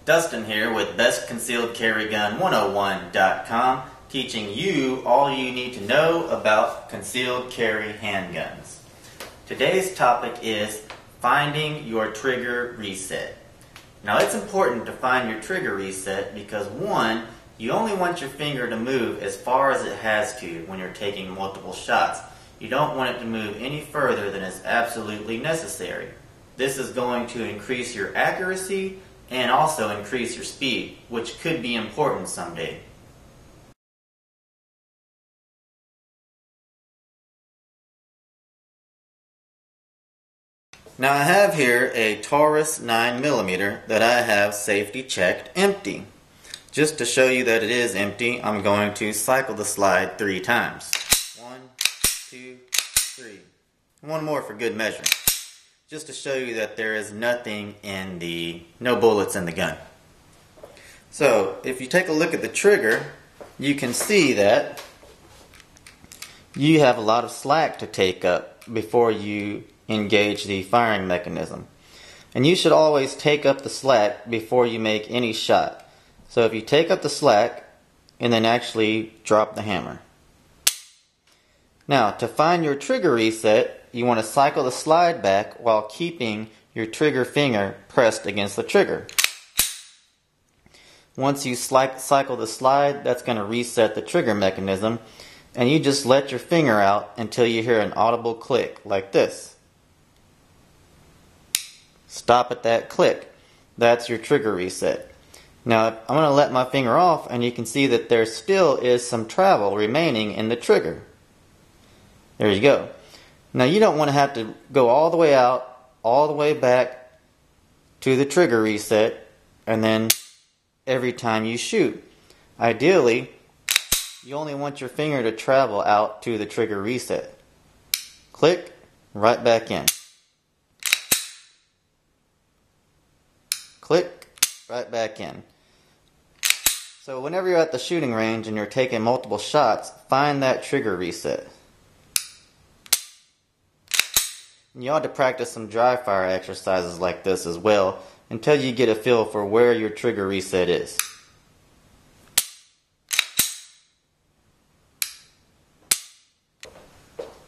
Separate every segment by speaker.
Speaker 1: Dustin here with bestconcealedcarrygun101.com, teaching you all you need to know about concealed carry handguns. Today's topic is finding your trigger reset. Now it's important to find your trigger reset because one, you only want your finger to move as far as it has to when you're taking multiple shots. You don't want it to move any further than is absolutely necessary. This is going to increase your accuracy and also increase your speed, which could be important someday. Now I have here a Taurus 9mm that I have safety checked empty. Just to show you that it is empty, I'm going to cycle the slide 3 times. 1, 2, 3. One more for good measure. Just to show you that there is nothing in no bullets in the gun. So if you take a look at the trigger, you can see that you have a lot of slack to take up before you engage the firing mechanism. And you should always take up the slack before you make any shot. So if you take up the slack and then actually drop the hammer. Now to find your trigger reset, you want to cycle the slide back while keeping your trigger finger pressed against the trigger. Once you cycle the slide, that's going to reset the trigger mechanism, and you just let your finger out until you hear an audible click like this. Stop at that click. That's your trigger reset. Now I'm going to let my finger off, and you can see that there still is some travel remaining in the trigger. There you go. Now you don't want to have to go all the way out, all the way back to the trigger reset, and then every time you shoot. Ideally, you only want your finger to travel out to the trigger reset. Click, right back in. Click, right back in. So whenever you're at the shooting range and you're taking multiple shots, find that trigger reset. You ought to practice some dry fire exercises like this as well until you get a feel for where your trigger reset is.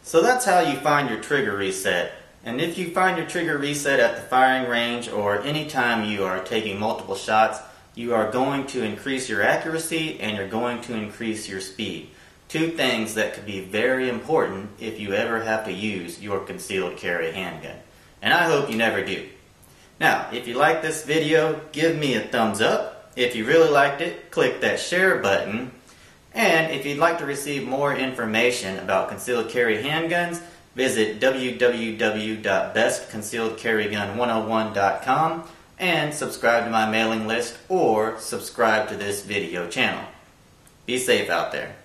Speaker 1: So that's how you find your trigger reset. And if you find your trigger reset at the firing range or any time you are taking multiple shots, you are going to increase your accuracy and you're going to increase your speed. 2 things that could be very important if you ever have to use your concealed carry handgun. And I hope you never do. Now, if you like this video, give me a thumbs up. If you really liked it, click that share button. And if you'd like to receive more information about concealed carry handguns, visit www.bestconcealedcarrygun101.com and subscribe to my mailing list or subscribe to this video channel. Be safe out there.